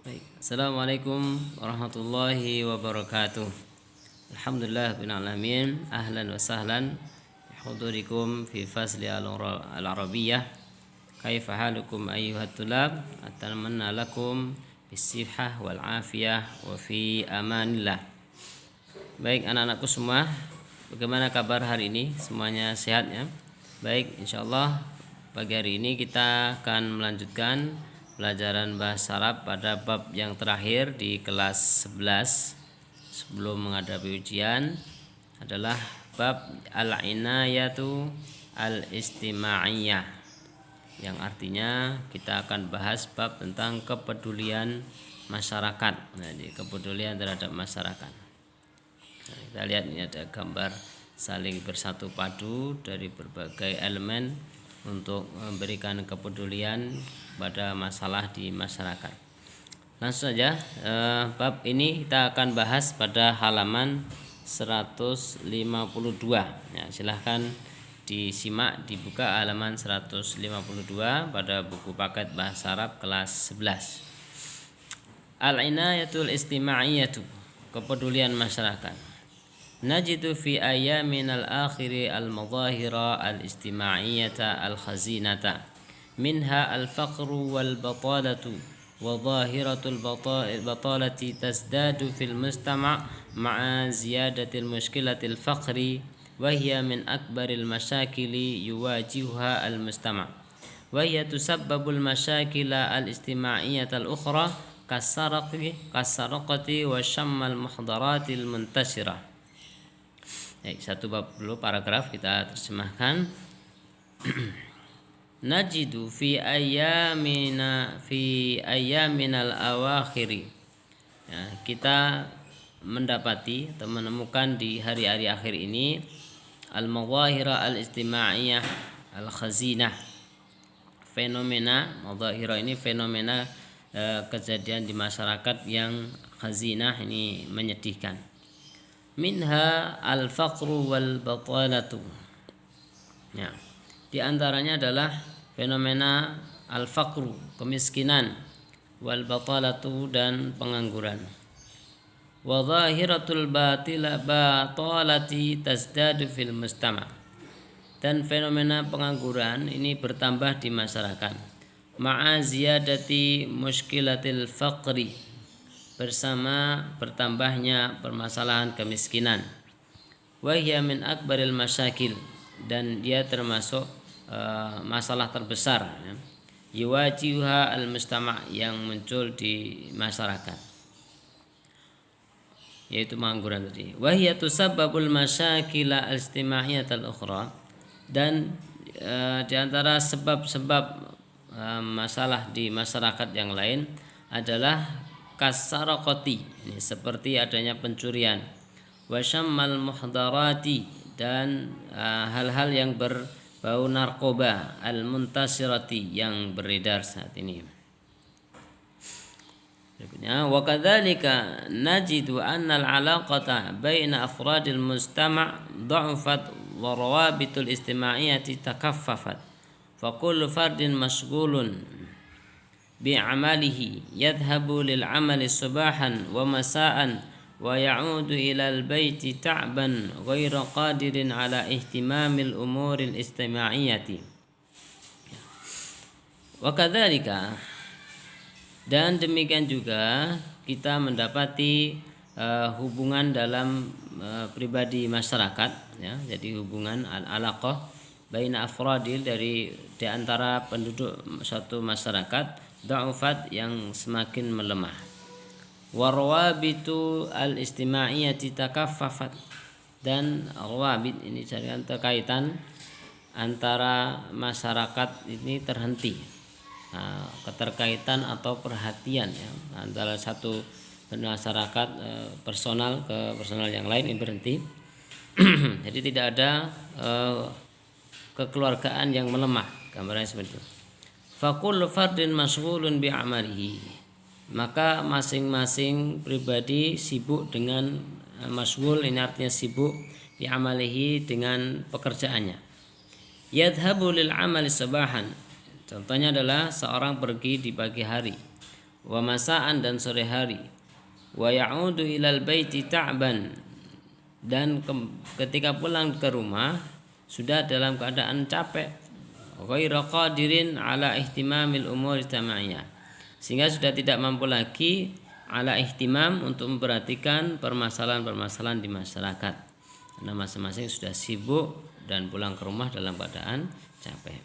Baik. Assalamualaikum warahmatullahi wabarakatuh. Alhamdulillah bin alamin. Ahlan wa sahlan bihudurikum fi fasli al-arabiyyah. Kaifa halukum ayyuhat tulab? Atamanna lakum bisihhah wal afiyah wa fi amanillah. Baik anak-anakku semua, bagaimana kabar hari ini? Semuanya sehat ya? Baik, insyaallah pagi hari ini kita akan melanjutkan pelajaran bahasa Arab pada bab yang terakhir di kelas 11 sebelum menghadapi ujian adalah bab al-inayatu al-istima'iyah, yang artinya kita akan bahas bab tentang kepedulian masyarakat. Jadi kepedulian terhadap masyarakat. Nah, kita lihat ini ada gambar saling bersatu padu dari berbagai elemen untuk memberikan kepedulian pada masalah di masyarakat. Langsung saja, bab ini kita akan bahas pada halaman 152. Ya, silahkan disimak, dibuka halaman 152 pada buku paket bahasa Arab kelas 11. Al-inayatul istima'iyatu, kepedulian masyarakat. Najidu fi ayamin al-akhiri al-madahira al-istima'iyata al-khazinata minha al-faqru wal-batalatu wa zahiratul batalati tasdadu fil mustama' ma'a ziyadatil mushkilatil faqri wa hiya min akbaril masyakili yuwajihuha al-mustama' wa hiya tusabbabul masyakila al-istima'iyata al-ukhra kasaraqati wa syammal muhdaratil muntashirah. Satu bab dulu, paragraf kita terjemahkan. Najidu fi ayaminal awakhiri. Ya, kita mendapati atau menemukan di hari-hari akhir ini al-mawahira al-istima'iyah al-khazinah. Fenomena mawahira ini fenomena kejadian di masyarakat yang khazinah, ini menyedihkan. Minha al-faqru wal batalatu. Ya, di antaranya adalah fenomena al-faqru, kemiskinan, wal batalatu, dan pengangguran. Wa zahiratul batalati tasdadu fil mustama', dan fenomena pengangguran ini bertambah di masyarakat. Ma'a ziyadati mushkilatil faqri, bersama bertambahnya permasalahan kemiskinan. Wa hiya min akbaril masyakil, dan dia termasuk masalah terbesar ya, yuwajihuha al-mustama', yang muncul di masyarakat, yaitu pengangguran tadi. Wa hiya tusabbabul masyakila al-istima'iyyatal ukhra, dan di antara sebab-sebab masalah di masyarakat yang lain adalah kasaraqati, ini seperti adanya pencurian, wasyammal muhdarati, dan hal-hal yang berbau narkoba, al-muntasirati, yang beredar saat ini. Berikutnya, wa kadzalika najidu anna al-alaqata baina afradil mustama' dha'afat wa rawabitul istima'iyati takaffafat fa kullu fardin mashghulun bi'amalihi yadhhabu lil 'amali subahan wa masa'an wa ya'udu ilal baiti ta'ban ghairu qadirin ala ihtimamil umuril istima'iyyati. Wa kadzalika, dan demikian juga kita mendapati hubungan dalam pribadi masyarakat ya, jadi hubungan al-alaqah baina afradil, dari di antara penduduk suatu masyarakat, dha'ufat, yang semakin melemah, warwabitu al-istima'iyati takaffafat, dan rawabit ini jaringan terkaitan antara masyarakat ini terhenti, keterkaitan atau perhatian ya, antara satu masyarakat personal ke personal yang lain ini berhenti. Jadi tidak ada kekeluargaan yang melemah, gambarnya seperti itu. Fakullu fardin mashghulun bi'amalihi, maka masing-masing pribadi sibuk dengan mashghul, ini artinya sibuk, bi'amalihi, dengan pekerjaannya. Yadhabu lil amali sabahan, contohnya adalah seorang pergi di pagi hari, wa masaan dan sore hari, wa ya'udu ilal baiti ta'ban dan ketika pulang ke rumah sudah dalam keadaan capek, ghairu qadirin ala ihtimamil umur ijtimaiyah, sehingga sudah tidak mampu lagi ala ihtimam untuk memperhatikan permasalahan-permasalahan di masyarakat karena masing-masing sudah sibuk dan pulang ke rumah dalam keadaan capek.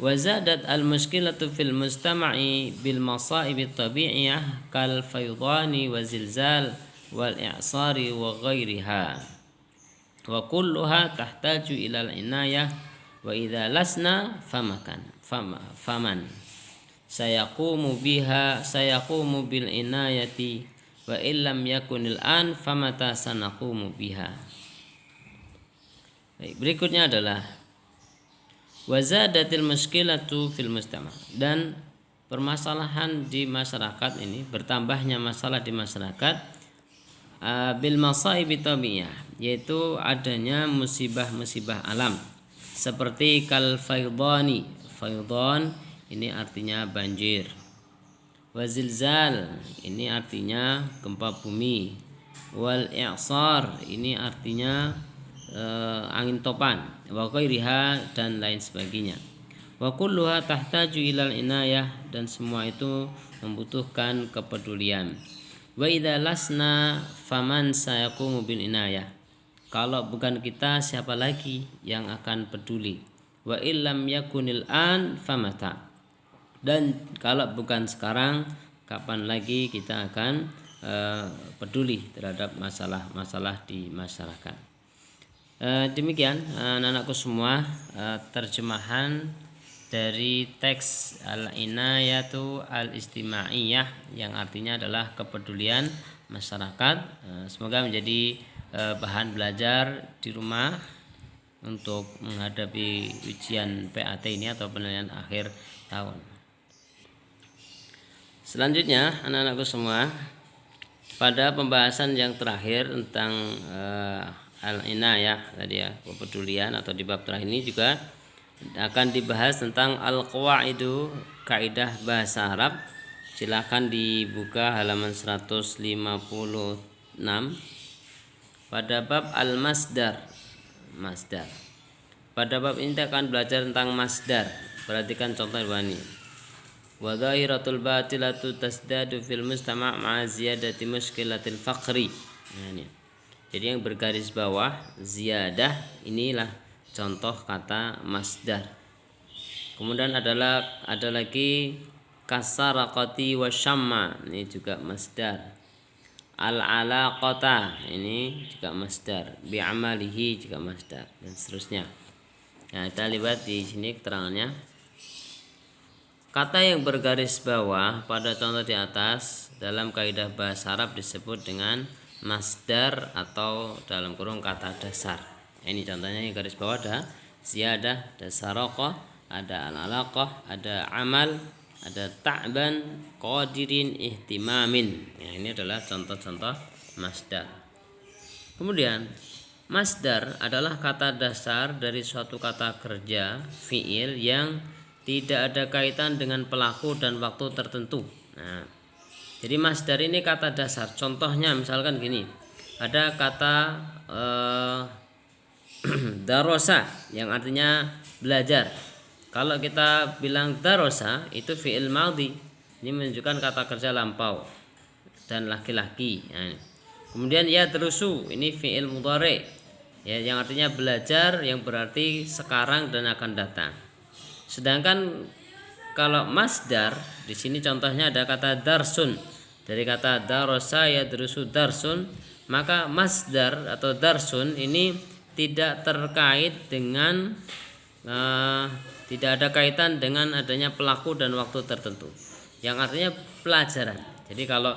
Wa zadat al mushkilatu fil mujtama'i bil masa'ib at-tabi'iyah kal faydani wa zilzal wal i'sari wa ghairiha wa kulluha tahtaju ila al inayah wa idza lasna faman sayaqumu bil inayati wa illam yakunil an famata sanaqumu biha. Baik, berikutnya adalah wazadatil muskilatu fil mujtama, dan permasalahan di masyarakat ini, bertambahnya masalah di masyarakat bil masaib tabi'iyah, yaitu adanya musibah-musibah alam seperti kal faydani, faydan ini artinya banjir, wazilzal ini artinya gempa bumi, wal i'sar ini artinya angin topan, wa ghairiha dan lain sebagainya. Wa kulluha tahtaju ilal inayah, dan semua itu membutuhkan kepedulian. Wa idza lasna faman sayaqumu bil inayah, kalau bukan kita siapa lagi yang akan peduli. Wa illam yakunil an famata, dan kalau bukan sekarang kapan lagi kita akan peduli terhadap masalah-masalah di masyarakat. Demikian anak-anakku semua terjemahan dari teks al-inayatu al-istimaiyah yang artinya adalah kepedulian masyarakat. Semoga menjadi bahan belajar di rumah untuk menghadapi ujian PAT ini atau penilaian akhir tahun. Selanjutnya anak-anakku semua, pada pembahasan yang terakhir tentang al-inayah tadi ya, kepedulian, atau di bab terakhir ini juga akan dibahas tentang al-qawaidu, kaidah bahasa Arab. Silakan dibuka halaman 156 pada bab al-masdar. Masdar. Pada bab ini kita akan belajar tentang masdar. Perhatikan contoh ini. Wa dhahiratul batilatu tasdadu fil mustama' ma'a ziyadati mushkilatil faqri. Nah, ini. Jadi yang bergaris bawah ziyadah inilah contoh kata masdar. Kemudian ada lagi kasaraqati wa syamma, ini juga masdar. Al-alaqata ini juga masdar. Bi'amalihi juga masdar, dan seterusnya. Nah, kita lihat di sini keterangannya. Kata yang bergaris bawah pada contoh di atas dalam kaidah bahasa Arab disebut dengan masdar atau dalam kurung kata dasar. Ini contohnya yang garis bawah ada ziyadah, ada saraqah, ada al-alaqah, ada amal, ada ta'ban, qadirin, ihtimamin. Ya, ini adalah contoh-contoh masdar. Kemudian masdar adalah kata dasar dari suatu kata kerja fiil yang tidak ada kaitan dengan pelaku dan waktu tertentu. Nah, jadi masdar ini kata dasar. Contohnya misalkan gini, ada kata darosa yang artinya belajar. Kalau kita bilang darosa itu fi'il madhi, ini menunjukkan kata kerja lampau dan laki-laki. Nah, kemudian yadrusu ini fi'il mudhari, ya, yang artinya belajar, yang berarti sekarang dan akan datang. Sedangkan kalau masdar di sini contohnya ada kata darsun, dari kata darosa yadrusu darsun, maka masdar atau darsun ini tidak terkait dengan tidak ada kaitan dengan adanya pelaku dan waktu tertentu, yang artinya pelajaran. Jadi kalau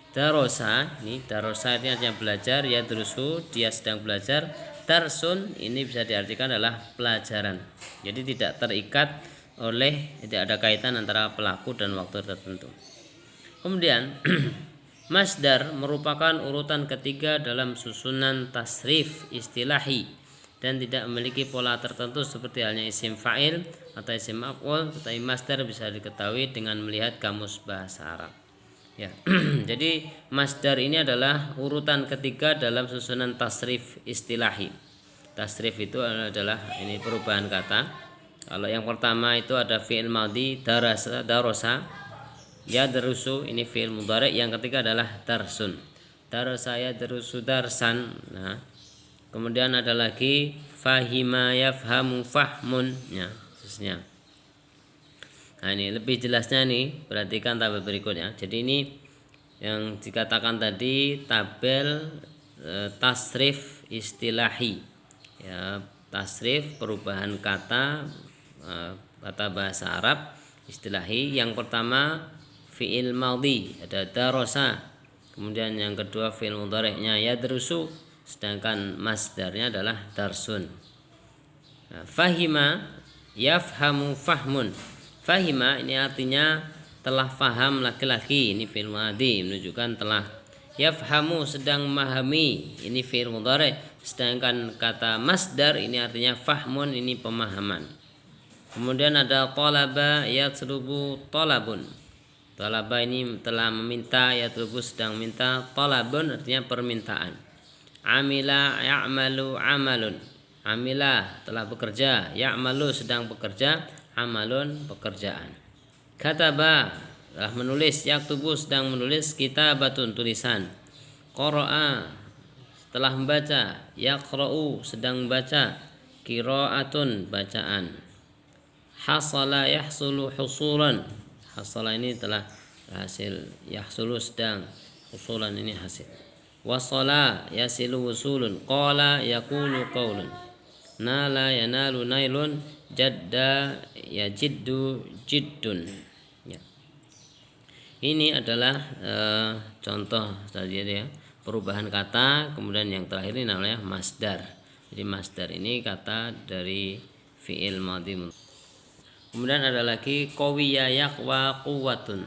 darosa ini artinya belajar, ya drusu dia sedang belajar, darsun ini bisa diartikan adalah pelajaran. Jadi tidak terikat tidak ada kaitan antara pelaku dan waktu tertentu. Kemudian masdar merupakan urutan ketiga dalam susunan tasrif istilahi dan tidak memiliki pola tertentu seperti halnya isim fa'il atau isim maf'ul, tetapi masdar bisa diketahui dengan melihat kamus bahasa Arab. Ya. Jadi masdar ini adalah urutan ketiga dalam susunan tasrif istilahi. Tasrif itu adalah ini perubahan kata. Kalau yang pertama itu ada fi'il madhi darasa, yadrusu, ini fi'il mudhari'. Yang ketiga adalah darsun. Darasa yadrusu darsan. Nah, kemudian ada lagi fahima yafhamu fahmun, ya, khususnya. Nah, ini lebih jelasnya nih, perhatikan tabel berikutnya. Jadi ini yang dikatakan tadi tabel tasrif istilahi, ya, tasrif perubahan kata kata bahasa Arab istilahi. Yang pertama fi'il madhi, ada darasa. Kemudian yang kedua fi'il mudhari'nya yadrusu, sedangkan masdarnya adalah darsun. Nah, fahima yafhamu fahmun. Fahima ini artinya telah faham laki-laki, ini fi'il madhi menunjukkan telah. Yafhamu sedang memahami, ini fi'il mudhari'. Sedangkan kata masdar ini artinya fahmun, ini pemahaman. Kemudian ada talaba yatlubu talabun. Talaba ini telah meminta, yatlubu sedang minta, talabun artinya permintaan. Amila ya'malu amalun. Amila telah bekerja, ya'malu sedang bekerja, amalun pekerjaan. Kataba telah menulis, yaktubu sedang menulis, kitabatun tulisan. Qara'a telah membaca, yaqra'u sedang membaca, qira'atun bacaan. Hasala yahsulu husulan. Hasala ini telah hasil, yahsulu sedang, husulan ini hasil. Wasala yasilu wusulun, qala yaqulu qaulun, nala yanalu nailun, jadda yajiddu jiddun. Ya. Ini adalah contoh tadi ya, perubahan kata. Kemudian yang terakhir ini namanya masdar. Jadi masdar ini kata dari fi'il madhi. Kemudian ada lagi qawiya yaqwa quwwatun,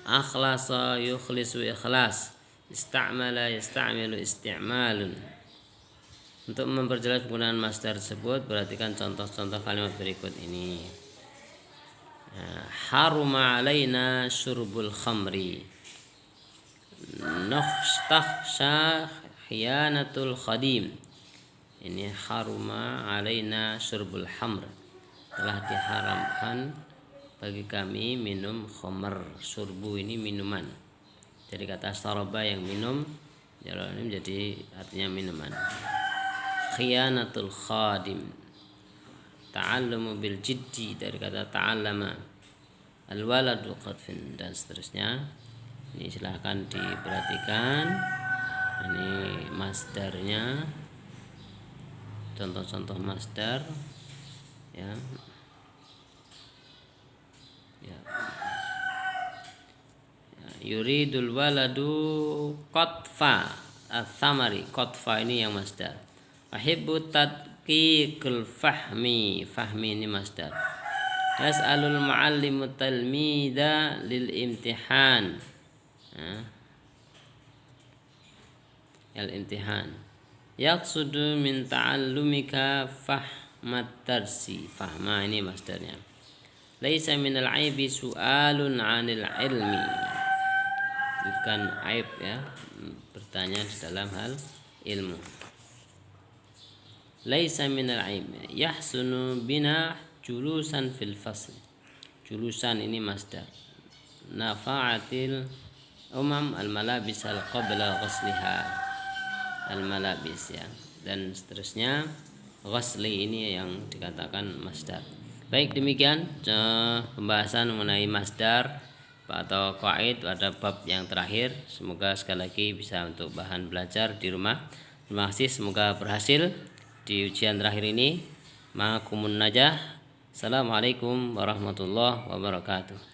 akhlasa yukhlisu ikhlas, ista'mala yasta'milu isti'malun. Untuk memperjelas penggunaan masdar tersebut, perhatikan contoh-contoh kalimat berikut ini. Haruma alaina syurbul khamri, nakhsha khiyanatul khadim. Ini haruma alaina syurbul khamr, telah diharamkan bagi kami minum khamr. Surbu ini minuman. Jadi kata syaraba yang minum, jadi ini menjadi artinya minuman. Khiyanatul khadim, ta'allumu bil jiddi, dari kata ta'allama. Al-waladu qadfin, dan seterusnya. Ini silahkan diperhatikan. Ini masdarnya, contoh-contoh masdar, ya. Ya. Yuridul waladu qatfa ats-tsamari, qatfa ini yang masdar. Ahibbu tadqiqul fahmi, fahmi ini masdar. Yas'alul muallimu talmida lil imtihan, al-imtihan. Yaqsudu min ta'allumika fahmat darsi, fahma ini masdarnya. Laisa minal aibi su'alun 'anil ilmi, bukan aib ya bertanya di dalam hal ilmu. Laisa minal aib yahsunu bina julusan fil fasl, julusan ini masdar. Nafa'atil umam al malabis al qabla ghasliha, al malabis, ya, dan seterusnya. Ghasli ini yang dikatakan masdar. Baik, demikian pembahasan mengenai masdar atau qaid pada bab yang terakhir. Semoga sekali lagi bisa untuk bahan belajar di rumah. Terima kasih, semoga berhasil di ujian terakhir ini. Ma'akumun najah. Assalamualaikum warahmatullahi wabarakatuh.